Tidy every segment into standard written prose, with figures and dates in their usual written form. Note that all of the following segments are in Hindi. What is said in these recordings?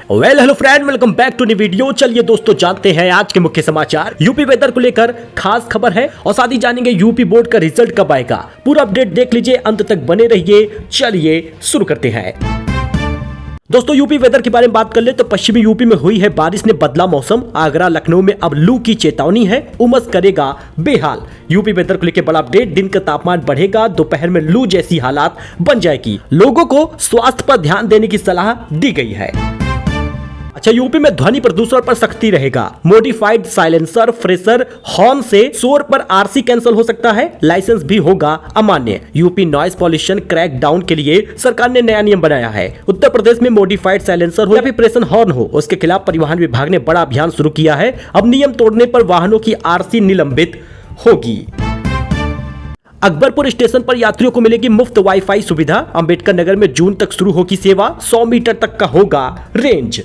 Hello friend, welcome back to new video. चलिए दोस्तों, जानते हैं आज के मुख्य समाचार। यूपी वेदर को लेकर खास खबर है और साथ ही जानेंगे यूपी बोर्ड का रिजल्ट कब आएगा। पूरा अपडेट देख लीजिए, अंत तक बने रहिए। चलिए शुरू करते हैं। दोस्तों, यूपी वेदर के बारे में बात कर ले तो पश्चिमी यूपी में हुई है बारिश ने बदला मौसम। आगरा लखनऊ में अब लू की चेतावनी है, उमस करेगा बेहाल। यूपी वेदर को लेकर बड़ा अपडेट, दिन का तापमान बढ़ेगा, दोपहर में लू जैसी हालात बन जाएगी। लोगों को स्वास्थ्य पर ध्यान देने की सलाह दी गई है। अच्छा, यूपी में ध्वनि प्रदूषण पर सख्ती रहेगा। मॉडिफाइड साइलेंसर, फ्रेशर, हॉर्न से शोर पर आरसी कैंसिल हो सकता है। लाइसेंस भी होगा अमान्य। UP noise pollution crack down के लिए सरकार ने नया नियम बनाया है। उत्तर प्रदेश में मॉडिफाइड साइलेंसर हो या फिर प्रेशर हॉर्न हो, उसके खिलाफ परिवहन विभाग ने बड़ा अभियान शुरू किया है। अब नियम तोड़ने पर वाहनों की आरसी निलंबित होगी। अकबरपुर स्टेशन पर यात्रियों को मिलेगी मुफ्त वाईफाई सुविधा। अंबेडकर नगर में जून तक शुरू होगी सेवा। 100 मीटर तक का होगा रेंज।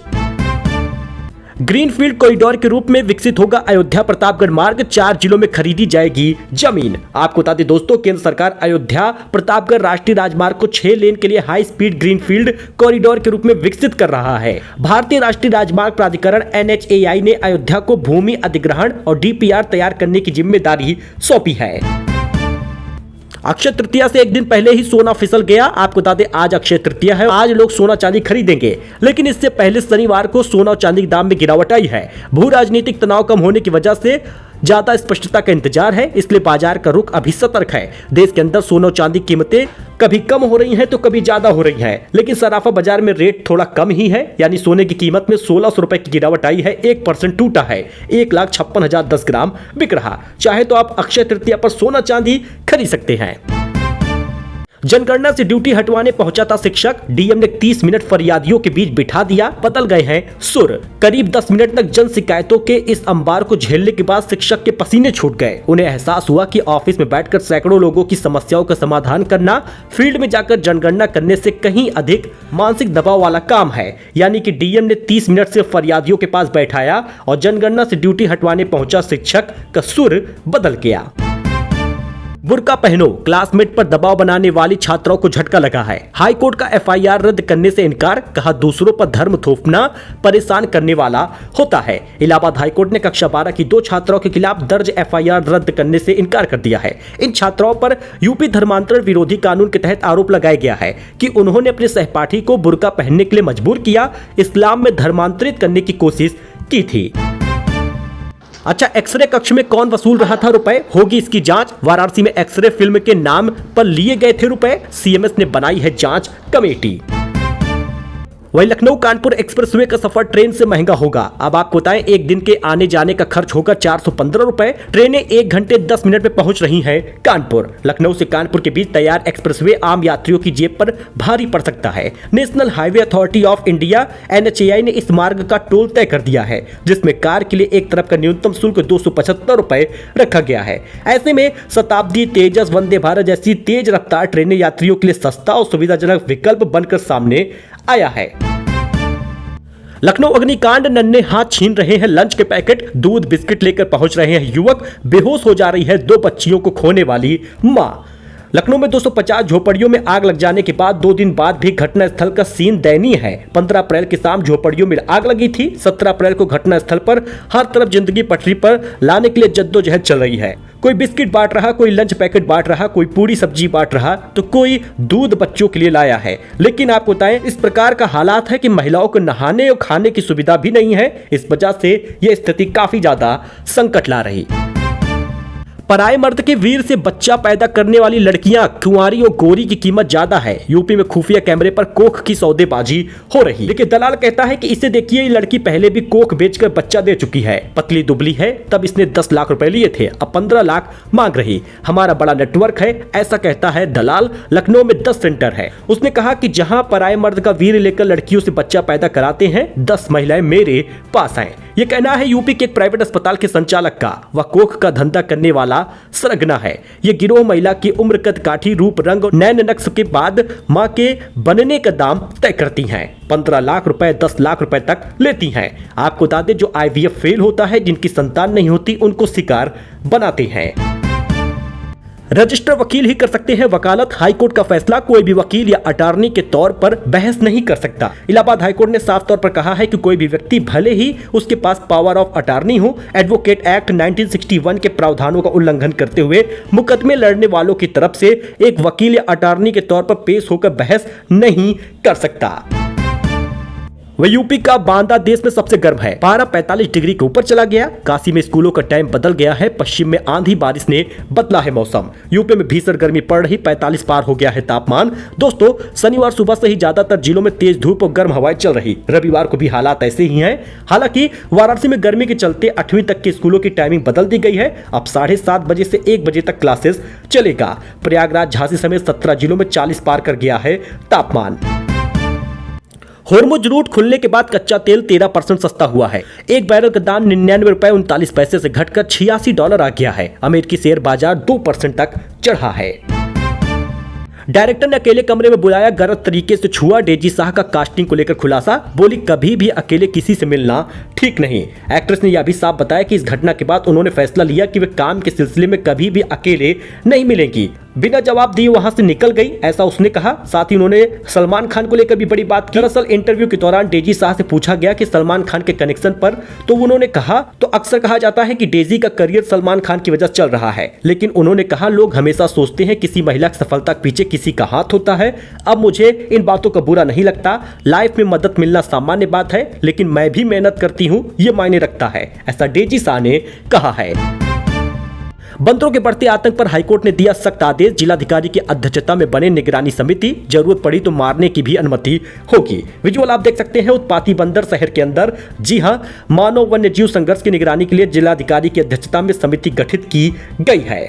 ग्रीनफील्ड कॉरिडोर के रूप में विकसित होगा अयोध्या प्रतापगढ़ मार्ग। 4 जिलों में खरीदी जाएगी जमीन। आपको बता दें दोस्तों, केंद्र सरकार अयोध्या प्रतापगढ़ राष्ट्रीय राजमार्ग को 6 लेन के लिए हाई स्पीड ग्रीनफील्ड कॉरिडोर के रूप में विकसित कर रहा है। भारतीय राष्ट्रीय राजमार्ग प्राधिकरण NHAI ने अयोध्या को भूमि अधिग्रहण और DPR तैयार करने की जिम्मेदारी सौंपी है। अक्षय तृतीया से एक दिन पहले ही सोना फिसल गया। आपको बता दें, आज अक्षय तृतीया है। आज लोग सोना चांदी खरीदेंगे, लेकिन इससे पहले शनिवार को सोना और चांदी के दाम में गिरावट आई है। भू राजनीतिक तनाव कम होने की वजह से ज्यादा स्पष्टता का इंतजार है, इसलिए बाजार का रुख अभी सतर्क है। देश के अंदर सोना और चांदी की कीमतें कभी कम हो रही हैं तो कभी ज्यादा हो रही हैं, लेकिन सराफा बाजार में रेट थोड़ा कम ही है। यानी सोने की कीमत में 1600 रुपए की गिरावट आई है। 1% टूटा है। 1,56,010 ग्राम बिक रहा। चाहे तो आप अक्षय तृतीया पर सोना चांदी खरीद सकते हैं। जनगणना से ड्यूटी हटवाने पहुंचा था शिक्षक। डीएम ने 30 मिनट फरियादियों के बीच बिठा दिया। बदल गए हैं सुर। करीब 10 मिनट तक जन शिकायतों के इस अंबार को झेलने के बाद शिक्षक के पसीने छूट गए। उन्हें एहसास हुआ कि ऑफिस में बैठकर सैकड़ों लोगों की समस्याओं का समाधान करना फील्ड में जाकर जनगणना करने से कहीं अधिक मानसिक दबाव वाला काम है। यानी कि डीएम ने 30 मिनट से फरियादियों के पास बैठाया और जनगणना से ड्यूटी हटवाने पहुंचा शिक्षक का सुर बदल गया। बुर्का पहनो, क्लासमेट पर दबाव बनाने वाली छात्राओं को झटका लगा है। हाई कोर्ट का FIR रद्द करने से इनकार। कहा, दूसरों पर धर्म थोपना परेशान करने वाला होता है। इलाहाबाद हाई कोर्ट ने कक्षा 12 की 2 छात्राओं के खिलाफ दर्ज FIR रद्द करने से इनकार कर दिया है। इन छात्राओं पर यूपी धर्मांतरण विरोधी कानून के तहत आरोप लगाया गया है कि उन्होंने अपने सहपाठी को बुर्का पहनने के लिए मजबूर किया, इस्लाम में धर्मांतरित करने की कोशिश की थी। अच्छा, एक्सरे कक्ष में कौन वसूल रहा था रुपए, होगी इसकी जांच। वाराणसी में एक्सरे फिल्म के नाम पर लिए गए थे रुपए। CMS ने बनाई है जांच कमेटी। वही लखनऊ कानपुर एक्सप्रेसवे का सफर ट्रेन से महंगा होगा। अब आपको बताएं, एक दिन के आने जाने का खर्च होगा 415 रुपए। ट्रेनें 1 घंटे 10 मिनट में पहुंच रही हैं कानपुर। लखनऊ से कानपुर के बीच तैयार एक्सप्रेसवे आम यात्रियों की जेब पर भारी पड़ सकता है। National highway authority of India NHAI ने इस मार्ग का टोल तय कर दिया है, जिसमें कार के लिए एक तरफ का न्यूनतम शुल्क 275 रुपए रखा गया है। ऐसे में शताब्दी, तेजस, वंदे भारत जैसी तेज रफ्तार ट्रेनें यात्रियों के लिए सस्ता और सुविधाजनक विकल्प बनकर सामने आया है। लखनऊ अग्निकांड, नन्हे हाथ छीन रहे हैं लंच के पैकेट। दूध बिस्किट लेकर पहुंच रहे हैं युवक। बेहोश हो जा रही है 2 बच्चियों को खोने वाली मां। लखनऊ में 250 झोपड़ियों में आग लग जाने के बाद 2 दिन बाद भी घटनास्थल का सीन दयनीय है। 15 अप्रैल की शाम झोपड़ियों में आग लगी थी। 17 अप्रैल को घटनास्थल पर हर तरफ जिंदगी पटरी पर लाने के लिए जद्दोजहद चल रही है। कोई बिस्किट बांट रहा, कोई लंच पैकेट बांट रहा, कोई पूरी सब्जी बांट रहा, तो कोई दूध बच्चों के लिए लाया है। लेकिन आपको बताएं, इस प्रकार का हालात है कि महिलाओं को नहाने और खाने की सुविधा भी नहीं है। इस वजह से यह स्थिति काफी ज्यादा संकट ला रही। पराये मर्द के वीर से बच्चा पैदा करने वाली लड़कियां, कुंवारी और गोरी की कीमत ज्यादा है। यूपी में खुफिया कैमरे पर कोख की सौदेबाजी हो रही। देखिए, दलाल कहता है कि इसे देखिए, ये लड़की पहले भी कोख बेचकर बच्चा दे चुकी है। पतली दुबली है, तब इसने 10 लाख रुपए लिए थे, अब 15 लाख मांग रही। हमारा बड़ा नेटवर्क है, ऐसा कहता है दलाल। लखनऊ में 10 सेंटर है। उसने कहा कि जहां पराये मर्द का वीर लेकर लड़कियों से बच्चा पैदा कराते हैं, 10 महिलाएं मेरे पास आए। ये कहना है यूपी के एक प्राइवेट अस्पताल के संचालक का। वह कोख का धंधा करने वाला सरगना है। ये गिरोह महिला की उम्र, कद काठी, रूप, रंग और नैन नक्श के बाद मां के बनने का दाम तय करती हैं। 15 लाख रुपए, 10 लाख रुपए तक लेती हैं। आपको बता दें, जो IVF फेल होता है, जिनकी संतान नहीं होती, उनको शिकार बनाते हैं। रजिस्टर वकील ही कर सकते हैं वकालत। हाईकोर्ट का फैसला कोई भी वकील या अटॉर्नी के तौर पर बहस नहीं कर सकता। इलाहाबाद हाईकोर्ट ने साफ तौर पर कहा है कि कोई भी व्यक्ति भले ही उसके पास पावर ऑफ अटॉर्नी हो, एडवोकेट एक्ट 1961 के प्रावधानों का उल्लंघन करते हुए मुकदमे लड़ने वालों की तरफ से एक वकील या अटॉर्नी के तौर पर पेश होकर बहस नहीं कर सकता। वह यूपी का बांदा देश में सबसे गर्म है। पारा 45 डिग्री के ऊपर चला गया। काशी में स्कूलों का टाइम बदल गया है। पश्चिम में आंधी बारिश ने बदला है मौसम। यूपी में भीषण गर्मी पड़ रही, 45 पार हो गया है तापमान। दोस्तों, शनिवार सुबह से ही ज्यादातर जिलों में तेज धूप और गर्म हवाएं चल रही। रविवार को भी हालात ऐसे ही हैं। हालांकि वाराणसी में गर्मी के चलते 8वीं तक के स्कूलों की टाइमिंग बदल दी गई है। अब 7:30 बजे से 1 बजे तक क्लासेस चलेगा। प्रयागराज, झांसी समेत 17 जिलों में 40 पार कर गया है तापमान। होर्मुज रूट खुलने के बाद कच्चा तेल 13% सस्ता हुआ है। एक बैरल का दाम 99 रुपए 39 पैसे से घटकर $86 आ गया है। अमेरिकी शेयर बाजार 2% तक चढ़ा है। डायरेक्टर ने अकेले कमरे में बुलाया, गलत तरीके से छुआ। डेजी शाह का कास्टिंग को लेकर खुलासा, बोली कभी भी अकेले किसी से मिलना ठीक नहीं। एक्ट्रेस ने यह भी साफ बताया कि इस घटना के बाद उन्होंने फैसला लिया कि वे काम के सिलसिले में कभी भी अकेले नहीं मिलेंगी। बिना जवाब दिए वहां से निकल गई, ऐसा उसने कहा। साथ ही उन्होंने सलमान खान को लेकर भी बड़ी बात की। दरअसल इंटरव्यू के दौरान डेजी शाह से पूछा गया कि सलमान खान के कनेक्शन पर, तो उन्होंने कहा, तो अक्सर कहा जाता है कि डेजी का करियर सलमान खान की वजह से चल रहा है, लेकिन उन्होंने कहा लोग हमेशा सोचते हैं किसी महिला की सफलता के पीछे किसी का हाथ होता है। अब मुझे इन बातों का बुरा नहीं लगता। लाइफ में मदद मिलना सामान्य बात है, लेकिन मैं भी मेहनत करती हूँ, ये मायने रखता है, ऐसा डेजी शाह ने कहा है। बंदरों के बढ़ते आतंक पर हाईकोर्ट ने दिया सख्त आदेश। जिलाधिकारी की अध्यक्षता में बने निगरानी समिति, जरूरत पड़ी तो मारने की भी अनुमति होगी। विजुअल आप देख सकते हैं उत्पाती बंदर शहर के अंदर। जी हां, मानव वन्य जीव संघर्ष की निगरानी के लिए जिलाधिकारी की अध्यक्षता में समिति गठित की गई है।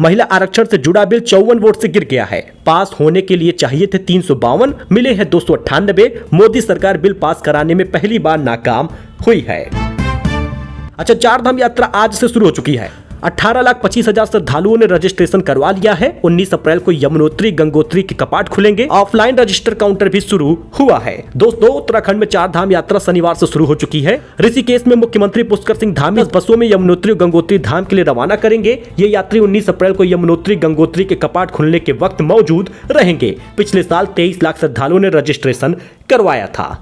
महिला आरक्षण से जुड़ा बिल 54 वोट से गिर गया है। पास होने के लिए चाहिए थे 352, मिले हैं 298। मोदी सरकार बिल पास कराने में पहली बार नाकाम हुई है। अच्छा, चार धाम यात्रा आज से शुरू हो चुकी है। 18,25,000 श्रद्धालुओं ने रजिस्ट्रेशन करवा लिया है। 19 अप्रैल को यमुनोत्री गंगोत्री के कपाट खुलेंगे। ऑफलाइन रजिस्टर काउंटर भी शुरू हुआ है। दोस्तों, उत्तराखंड में चार धाम यात्रा शनिवार से शुरू हो चुकी है। ऋषिकेश में मुख्यमंत्री पुष्कर सिंह धामी बसों में यमुनोत्री और गंगोत्री धाम के लिए रवाना करेंगे। ये यात्री 19 अप्रैल को यमुनोत्री गंगोत्री के कपाट खुलने के वक्त मौजूद रहेंगे। पिछले साल 23 लाख श्रद्धालुओं ने रजिस्ट्रेशन करवाया था।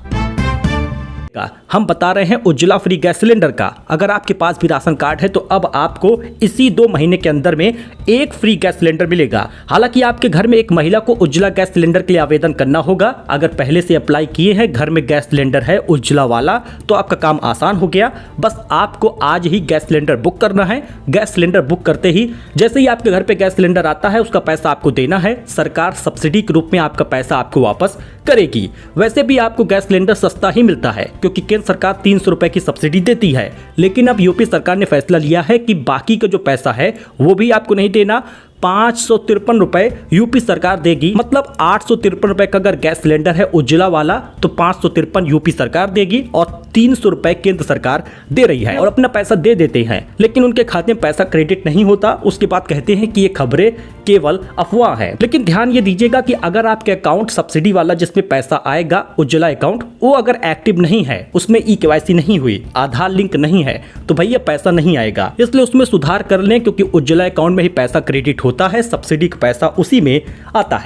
हम बता रहे हैं उज्ज्वला फ्री गैस सिलेंडर का। अगर आपके पास भी राशन कार्ड है तो अब आपको इसी 2 महीने के अंदर में एक फ्री गैस सिलेंडर मिलेगा। हालांकि आपके घर में एक महिला को उज्ज्वला गैस सिलेंडर के लिए आवेदन करना होगा। अगर पहले से अप्लाई किए हैं, घर में गैस सिलेंडर है उज्ज्वला वाला, तो आपका काम आसान हो गया। बस आपको आज ही गैस सिलेंडर बुक करना है। गैस सिलेंडर बुक करते ही जैसे ही आपके घर पे गैस सिलेंडर आता है, उसका पैसा आपको देना है। सरकार सब्सिडी के रूप में आपका पैसा आपको वापस करेगी। वैसे भी आपको गैस सिलेंडर सस्ता ही मिलता है, क्योंकि केंद्र सरकार 300 रुपए की सब्सिडी देती है। लेकिन अब यूपी सरकार ने फैसला लिया है कि बाकी का जो पैसा है वो भी आपको नहीं देना। 553 रुपए यूपी सरकार देगी। मतलब 853 रुपए का अगर गैस सिलेंडर है उज्ज्वला वाला, तो 553 यूपी सरकार देगी और 300 रुपए केंद्र सरकार दे रही है। और अपना पैसा दे देते हैं, लेकिन उनके खाते में पैसा क्रेडिट नहीं होता। उसके बाद कहते हैं कि ये खबरें केवल अफवाह है। लेकिन ध्यान ये दीजिएगा कि अगर आपके अकाउंट सब्सिडी वाला जिसमें पैसा आएगा उज्ज्वला अकाउंट, वो अगर एक्टिव नहीं है, उसमें ई-केवाईसी नहीं हुई, आधार लिंक नहीं है, तो भैया पैसा नहीं आएगा। इसलिए उसमें सुधार कर लें, क्योंकि उज्ज्वला अकाउंट में ही पैसा क्रेडिट होता है, सब्सिडी का पैसा उसी में आता है।